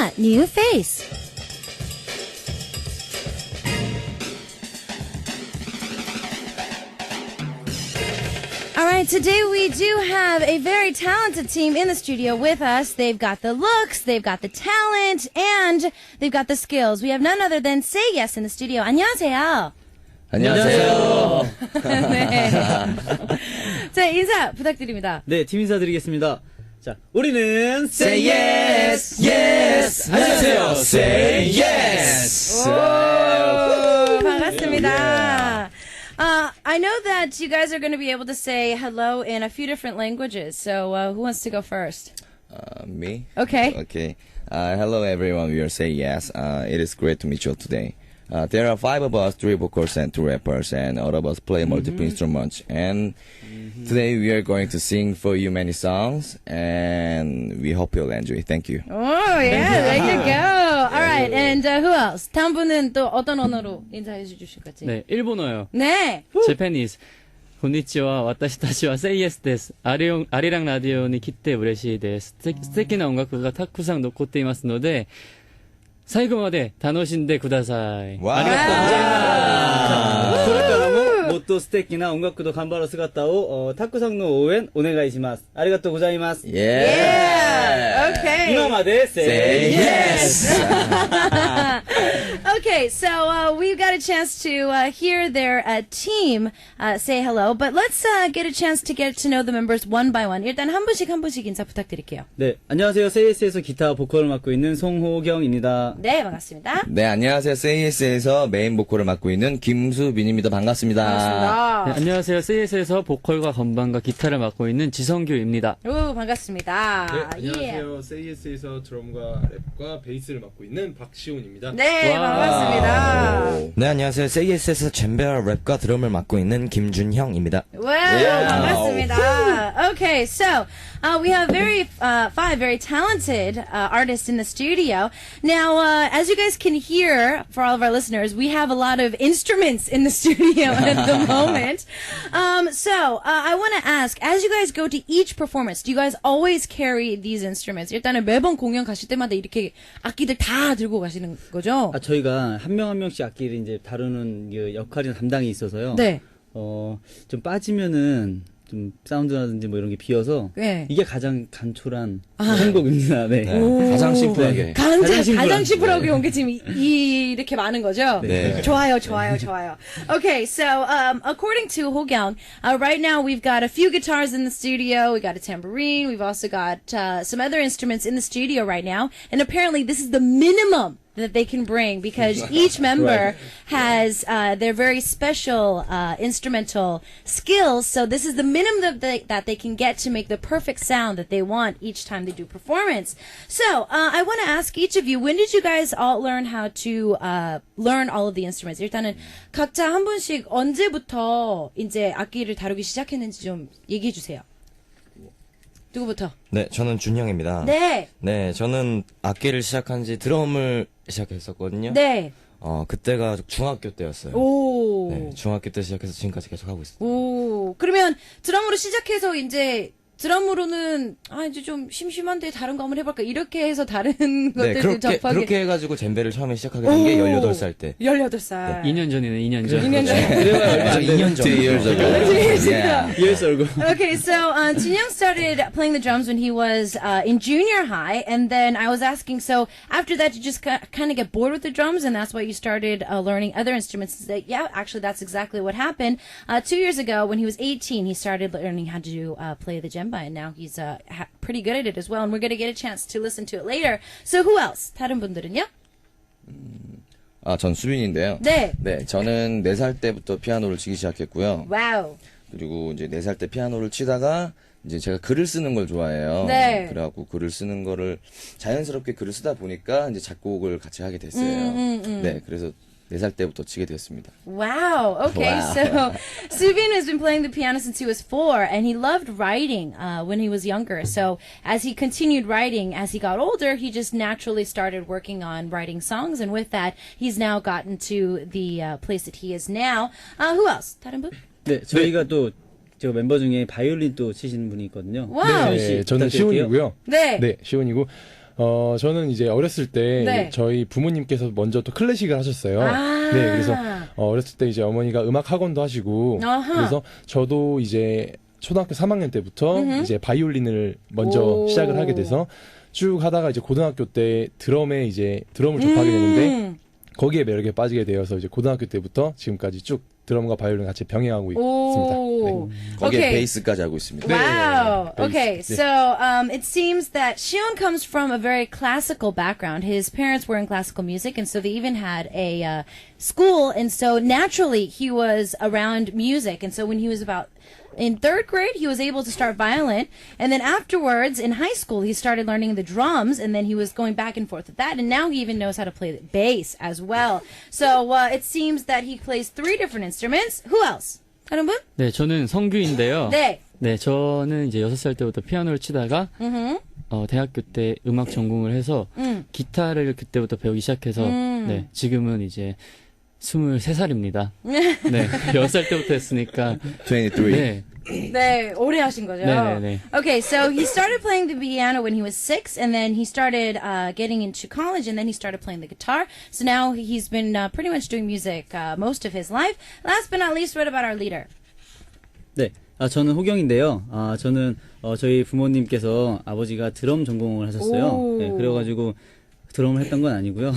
hot new face. Alright, today we do have a very talented team in the studio with us. They've got the looks, they've got the talent, and they've got the skills. We have none other than Say Yes in the studio. 안녕하세요. 안녕하세요. 네. 자, 인사 부탁드립니다. 네, 팀 인사 드리겠습니다. 자, 우리는 Say Yes, Yes. 안녕하세요. Say Yes. 오, 반갑습니다. I know that you guys are going to be able to say hello in a few different languages. So, who wants to go first? Me? Okay. Okay. Hello everyone, we are Say Yes. It is great to meet you today. There are 5 of us, 3 vocals and 2 rappers, and all of us play multiple instruments. And today we are going to sing for you many songs, and we hope you'll enjoy. Thank you. Oh, yeah, there you go. All right, and who else? 다음 분은 또 어떤 언어로 인사해 주실 거지? 네, 일본어요. 네. Japanese. こんにちは、私たちは Say Yes です。アリランラジオに来て嬉しいです。素敵な音楽がたくさん残っていますので、最後まで楽しんでください。わーありがとうございます。これからももっと素敵な音楽と頑張る姿をたくさんの応援お願いします。ありがとうございます。Yeah. Okay. 今まで Say Yes! Okay, so we've got a chance to hear their team say hello, but let's get a chance to get to know the members one by one. 일단 한 분씩 인사 부탁드릴게요. 네, 안녕하세요. Say Yes에서 기타 보컬을 맡고 있는 송호경입니다. 네, 반갑습니다. 네, 안녕하세요. Say Yes에서 메인 보컬을 맡고 있는 김수빈입니다. 반갑습니다. 반갑습니다. 네, 안녕하세요. Say Yes에서 보컬과 건반과 기타를 맡고 있는 지성규입니다. 오, 반갑습니다. 네, 안녕하세요. Say Yes에서 드럼과 랩과 베이스를 맡고 있는 박시훈입니다. 네, 와. 반갑습니다. 네, 안녕하세요. Say Yes에서 젬베와 랩과 드럼을 맡고 있는 김준형입니다. Wow, 반갑습니다. Okay, so we have five very talented artists in the studio. Now, as you guys can hear, for all of our listeners, we have a lot of instruments in the studio at the moment. So I want to ask, as you guys go to each performance, do you guys always carry these instruments? 일단은 매번 공연 가실 때마다 이렇게 악기들 다 들고 가시는 거죠? 저희가 한 명 한 명씩 악기를 이제 다루는 그 역할이나 담당이 있어서요. 네. 좀 빠지면은 좀 사운드라든지 뭐 이런 게 비어서 네. 이게 가장 간촐한 행복입니다. 네. 가장 심플하게. 가장 심플하게 온 게 지금 이렇게 많은 거죠? 네. 좋아요. Okay, so according to Ho-Kyung, right now we've got a few guitars in the studio, we got a tambourine, we've also got some other instruments in the studio right now, and apparently this is the minimum that they can bring because each member has their very special instrumental skills, so this is the minimum that they can get to make the perfect sound that they want each time they do performance. So I want to ask each of you, when did you guys all learn how to learn all of the instruments? 일단은 각자 한 분씩 언제부터 이제 악기를 다루기 시작했는지 좀 얘기해 주세요. 누구부터? 네, 저는 준형입니다. 네. 네, 저는 악기를 시작한 지 드럼을 시작했었거든요. 네. 그때가 중학교 때였어요. 오. 네, 중학교 때 시작해서 지금까지 계속 하고 있어요. 오. 그러면 드럼으로 시작해서 이제 드럼으로는 이제 좀 심심한데 다른 거 한번 해볼까 이렇게 해서 다른 네, 것들 접하게. 그렇게 해가지고 젬베를 처음에 시작하게 된 게 18살 때. 18살. 2년 전이네, 2년 전. 2년 전. 그래봐야 얼마 안 2년 전. 2 years ago. Yeah. years ago. Okay, so Jinyoung started playing the drums when he was in junior high, and then I was asking, so after that you just kind of get bored with the drums, and that's why you started learning other instruments. Yeah, actually that's exactly what happened. 2 years ago, when he was 18, he started learning how to play the djembe, and now he's pretty good at it as well, and we're going to get a chance to listen to it later. So who else? 다른 분들은요? 전 수빈인데요. 네. 네, 저는 4살 때부터 피아노를 치기 시작했고요. 와우. 그리고 이제 4살 때 피아노를 치다가 이제 제가 글을 쓰는 걸 좋아해요. 네. 그래갖고 글을 쓰는 거를 자연스럽게 글을 쓰다 보니까 이제 작곡을 같이 하게 됐어요. 네, 그래서 4살 때부터 치게 되었습니다. Wow. Okay. Wow. So Subin has been playing the piano since he was 4, and he loved writing when he was younger. So as he continued writing, as he got older, he just naturally started working on writing songs, and with that, he's now gotten to the place that he is now. Who else? 다른 분? 네, 저희가 또 저 멤버 중에 바이올린 또 치시는 분이 있거든요. 와우. 네, 저는 시온이고요. 네. 네, 시온이고 저는 이제 어렸을 때 네. 저희 부모님께서 먼저 또 클래식을 하셨어요. 아. 네, 그래서 어렸을 때 이제 어머니가 음악 학원도 하시고 아하. 그래서 저도 이제 초등학교 3학년 때부터 이제 바이올린을 먼저 오. 시작을 하게 돼서 쭉 하다가 이제 고등학교 때 드럼에 이제 드럼을 접하게 되는데 거기에 매력에 빠지게 되어서 이제 고등학교 때부터 지금까지 쭉 드럼과 바이올린 같이 병행하고 있습니다. 오. 거기에 Okay. 베이스까지 하고 있습니다. Wow. 네. Okay, 네. so it seems that Shion comes from a very classical background. His parents were in classical music, and so they even had a school, and so naturally he was around music. And so when he was about in third grade, he was able to start violin, and then afterwards in high school he started learning the drums, and then he was going back and forth with that, and now he even knows how to play the bass as well. So it seems that he plays 3 different instruments. Who else? 다른 분? 네, 저는 성규인데요. 네. 네, 저는 이제 6살 때부터 피아노를 치다가 대학교 때 음악 전공을 해서 기타를 그때부터 배우기 시작해서 네, 지금은 이제 23살입니다. 네, 6살 때부터 했으니까 23. 네. 네, 오래 하신 거죠? 네. Okay, so he started playing the piano when he was 6, and then he started getting into college, and then he started playing the guitar. So now he's been pretty much doing music most of his life. Last but not least, what about our leader? 네, 저는 호경인데요. 저는 저희 부모님께서 아버지가 드럼 전공을 하셨어요. 오. 네, 그래가지고 드럼을 했던 건 아니고요.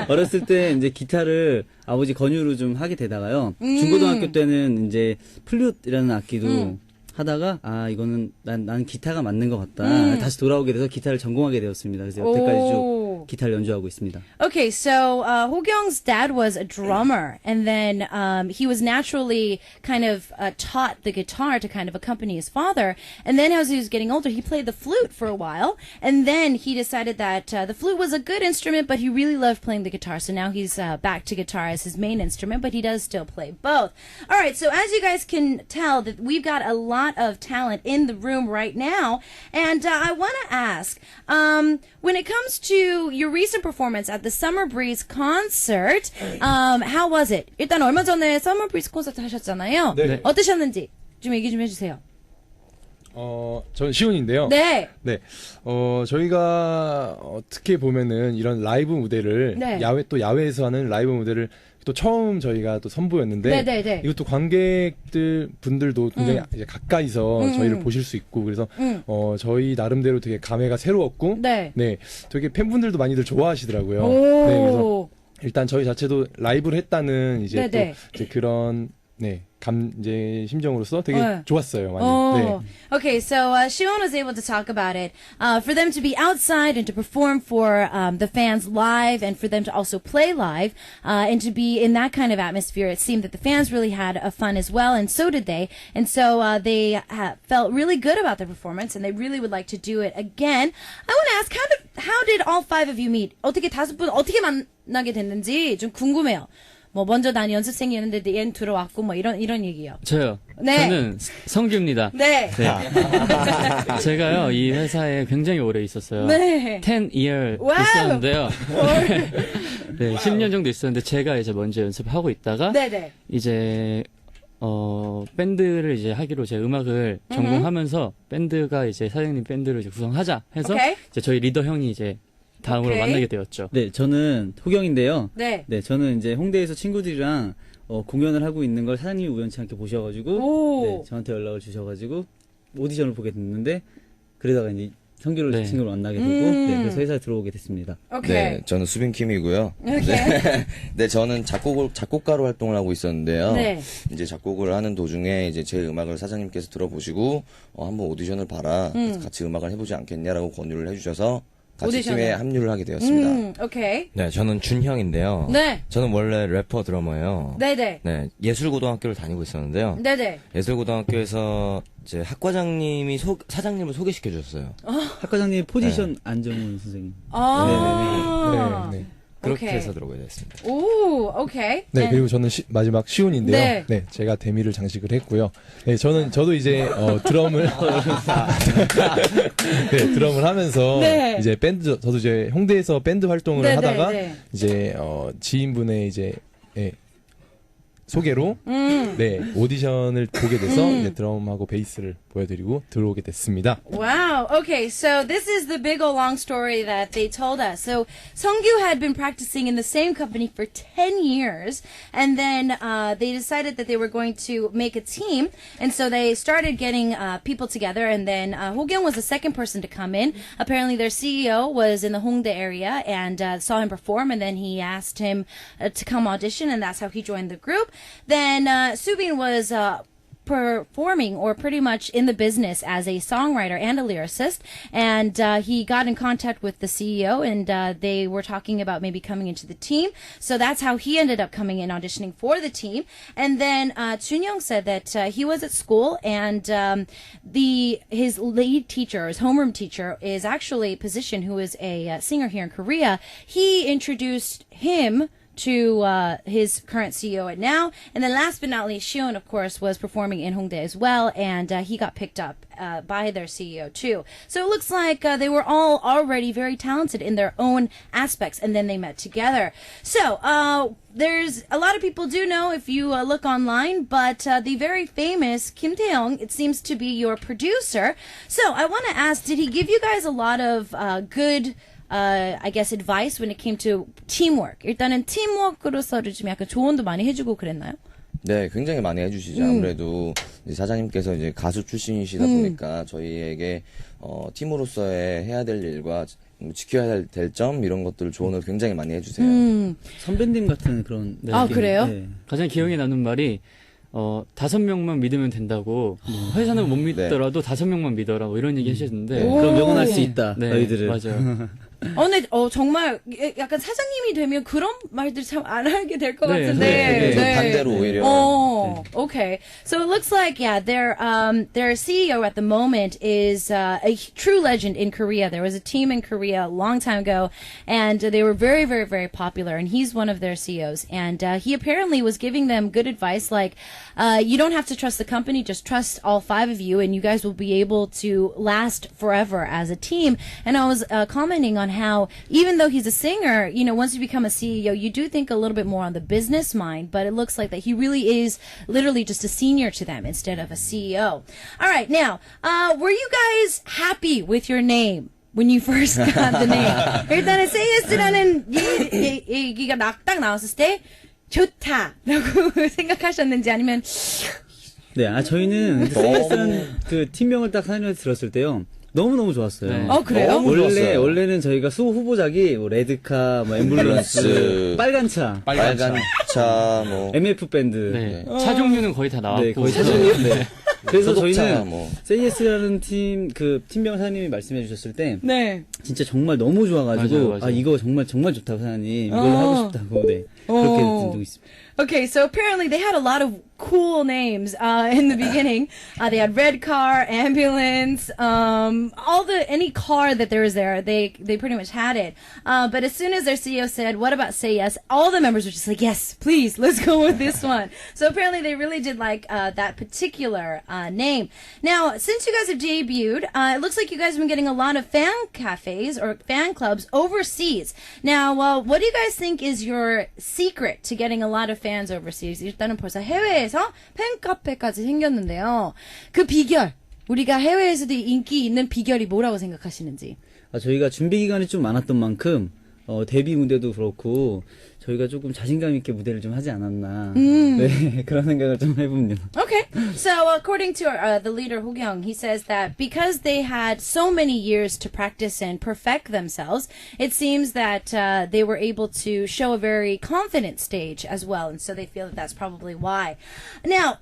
어렸을 때 이제 기타를 아버지 권유로 좀 하게 되다가요. 중고등학교 때는 이제 플룻이라는 악기도 하다가 이거는 난 기타가 맞는 것 같다. 다시 돌아오게 돼서 기타를 전공하게 되었습니다. 그래서 여태까지 쭉 기타를 연주하고 있습니다. Okay, so Ho-kyung's dad was a drummer, and then he was naturally kind of taught the guitar to kind of accompany his father. And then as he was getting older, he played the flute for a while, and then he decided that the flute was a good instrument, but he really loved playing the guitar. So now he's back to guitar as his main instrument, but he does still play both. All right, so as you guys can tell, that we've got a lot of talent in the room right now, and I want to ask, when it comes to your recent performance at the Summer Breeze concert, how was it? 일단 얼마 전에 Summer Breeze 콘서트 하셨잖아요. 네. 어떠셨는지 좀 얘기 좀 해주세요. 저는 시온인데요. 네. 네. 저희가 어떻게 보면은 이런 라이브 무대를 네. 야외에서 하는 라이브 무대를 또 처음 저희가 또 선보였는데 네. 이것도 관객들 분들도 굉장히 이제 가까이서 저희를 보실 수 있고 그래서 저희 나름대로 되게 감회가 새로웠고 네. 되게 팬분들도 많이들 좋아하시더라고요. 오. 네, 그래서 일단 저희 자체도 라이브를 했다는 이제 네네. 또 이제 그런 이제 심정으로서 되게 네. 좋았어요, 많이. Oh, okay. So Shion was able to talk about it. For them to be outside and to perform for the fans live, and for them to also play live, and to be in that kind of atmosphere, it seemed that the fans really had fun as well, and so did they. And so they felt really good about their performance, and they really would like to do it again. I want to ask, how did all 5 of you meet? 어떻게 5분 어떻게 만나게 됐는지 좀 궁금해요. 뭐 먼저 난 연습생이었는데 얘는 들어왔고 뭐 이런 얘기요. 저요. 네. 저는 성규입니다. 네. 네. 제가요, 이 회사에 굉장히 오래 있었어요. 네. 10year 와우. 있었는데요. 네, 10년 정도 있었는데 제가 이제 먼저 연습하고 있다가 네네. 이제 밴드를 이제 하기로 제 음악을 전공하면서 밴드가 이제 사장님 밴드를 이제 구성하자 해서 오케이. 이제 저희 리더 형이 이제 다음으로 오케이. 만나게 되었죠. 네, 저는 호경인데요. 네. 네, 저는 이제 홍대에서 친구들이랑 공연을 하고 있는 걸 사장님이 우연치 않게 보셔가지고 오. 네, 저한테 연락을 주셔가지고 오디션을 보게 됐는데 그러다가 이제 성규를 네. 친구로 만나게 되고 네, 그래서 회사에 들어오게 됐습니다. 오케이. 네, 저는 수빈킴이고요. 오케이. 네, 저는 작곡가로 활동을 하고 있었는데요. 네. 이제 작곡을 하는 도중에 이제 제 음악을 사장님께서 들어보시고 한번 오디션을 봐라. 그래서 같이 음악을 해보지 않겠냐라고 권유를 해주셔서 같이 오디션을. 팀에 합류를 하게 되었습니다. 오케이. 네, 저는 준형인데요. 네. 저는 원래 래퍼 드러머예요. 네네. 네, 예술고등학교를 다니고 있었는데요. 네네. 예술고등학교에서 제 학과장님이 사장님을 소개시켜 주셨어요. 학과장님 포지션 안정훈 선생님. 아. 네. 그렇게 오케이. 해서 들어오게 됐습니다. 오, 오케이. 네, 그리고 저는 마지막 시온인데요. 네. 네. 제가 데미를 장식을 했고요. 네, 저도 이제 드럼을 네, 드럼을 하면서 네. 이제 저도 이제 홍대에서 밴드 활동을 네, 하다가 네, 네. 이제 지인분의 이제 소개로 네 오디션을 보게 돼서 이제 드럼하고 베이스를 보여드리고 들어오게 됐습니다. Wow. Okay, so this is the big old long story that they told us. So Seonggu had been practicing in the same company for 10 years, and then they decided that they were going to make a team, and so they started getting people together, and then Ho-kyung was the second person to come in. Apparently their CEO was in the Hongdae area and saw him perform, and then he asked him to come audition, and that's how he joined the group. Then Subin was performing or pretty much in the business as a songwriter and a lyricist, and he got in contact with the CEO, and they were talking about maybe coming into the team. So that's how he ended up coming in auditioning for the team. And then Chunyoung said that he was at school, and his lead teacher, his homeroom teacher, is actually a musician who is a singer here in Korea. He introduced him to his current CEO at now. And then last but not least, Shion, of course, was performing in Hongdae as well, and he got picked up by their CEO too. So it looks like they were all already very talented in their own aspects, and then they met together. So there's a lot of people do know if you look online, but the very famous Kim Tae-young, it seems to be your producer. So I want to ask, did he give you guys a lot of good I guess advice when it came to teamwork? 일단은 팀워크로서도 좀 약간 조언도 많이 해주고 그랬나요? 네, 굉장히 많이 해주시죠. 아무래도 이제 사장님께서 이제 가수 출신이시다 보니까 저희에게 팀으로서의 해야 될 일과 지켜야 될 점 이런 것들을 조언을 굉장히 많이 해주세요. 선배님 같은 그런. 네. 아, 그래요? 네. 가장 기억에 남는 말이 5명만 믿으면 된다고 회사는 못 믿더라도 5명만 믿어라 뭐 이런 얘기 하셨는데 그럼 영원할 수 있다. 네, 너희들은. 맞아요. 근데 정말 약간 사장님이 되면 그런 말들 참 안 하게 될 것 네, 같은데. 네, 반대로 오히려. Okay. So it looks like their CEO at the moment is a true legend in Korea. There was a team in Korea a long time ago, and they were very, very, very popular. And he's one of their CEOs, and he apparently was giving them good advice, like you don't have to trust the company, just trust all 5 of you, and you guys will be able to last forever as a team. And I was commenting on how even though he's a singer, you know, once you become a CEO, you do think a little bit more on the business mind, but it looks like that he really is literally just a senior to them instead of a CEO. All right, now, were you guys happy with your name when you first got the name? 일단은 Say Yes라는 얘기가 딱 나왔을 때 좋다라고 생각하셨는지 아니면 네, 저희는 세이에스라는 그 팀명을 딱 사연을 들었을 때요. 너무너무 좋았어요. 네. 그래요? 원래는 저희가 수호 후보작이 뭐 레드카, 뭐 앰뷸런스, 빨간 차, 뭐 MF 밴드. 네. 차 종류는 거의 다 나왔고. 네, 거의 차종이요. 네. 그래서 소독차, 저희는 뭐. 세이에스라는 팀 그 팀명 사장님이 말씀해 주셨을 때 네. 진짜 정말 너무 좋아가지고 맞아요. 이거 정말 좋다고 사장님 이걸로 하고 싶다고 네 그렇게 된 적이 있습니다. Okay, so apparently they had a lot of cool names in the beginning. They had red car, ambulance, any car that there was there, they pretty much had it. But as soon as their CEO said, "What about Say Yes?" all the members were just like, "Yes, please, let's go with this one." So apparently they really did like that particular name. Now, since you guys have debuted, it looks like you guys have been getting a lot of fan cafes or fan clubs overseas. Now, what do you guys think is your secret to getting a lot of fans overseas? 일단은 벌써 해외에서 팬카페까지 생겼는데요. 그 비결, 우리가 해외에서도 인기 있는 비결이 뭐라고 생각하시는지? 저희가 준비 기간이 좀 많았던 만큼 데뷔 무대도 그렇고 저희가 조금 자신감 있게 무대를 좀 하지 않았나 네 그런 생각을 좀 해봅니다. Okay, so according to the leader Ho-kyung, he says that because they had so many years to practice and perfect themselves, it seems that they were able to show a very confident stage as well, and so they feel that that's probably why. Now,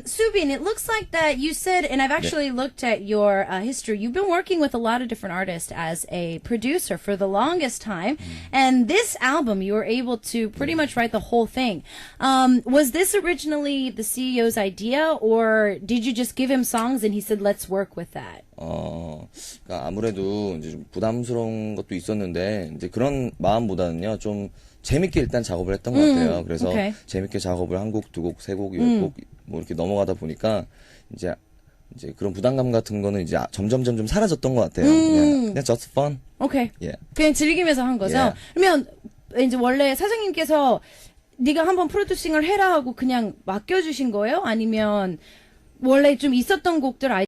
Subin, it looks like that you said, and I've actually looked at your history, you've been working with a lot of different artists as a producer for the longest time, and this album you were able to pretty much write the whole thing. Was this originally the CEO's idea, or did you just give him songs and he said, let's work with that? 그러니까 아무래도 이제 좀 부담스러운 것도 있었는데 이제 그런 마음보다는요 좀 재밌게 일단 작업을 했던 것 같아요. 그래서 오케이. 재밌게 작업을 한 곡, 2곡, 3곡, 10곡 뭐 이렇게 넘어가다 보니까 이제 그런 부담감 같은 거는 이제 점점점 좀 사라졌던 것 같아요. 그냥 just fun. 오케이. 예. 그냥 즐기면서 한 거죠? 예. 그러면 이제 원래 사장님께서 네가 한번 프로듀싱을 해라 하고 그냥 맡겨주신 거예요? 아니면 원래 좀 있었던 곡들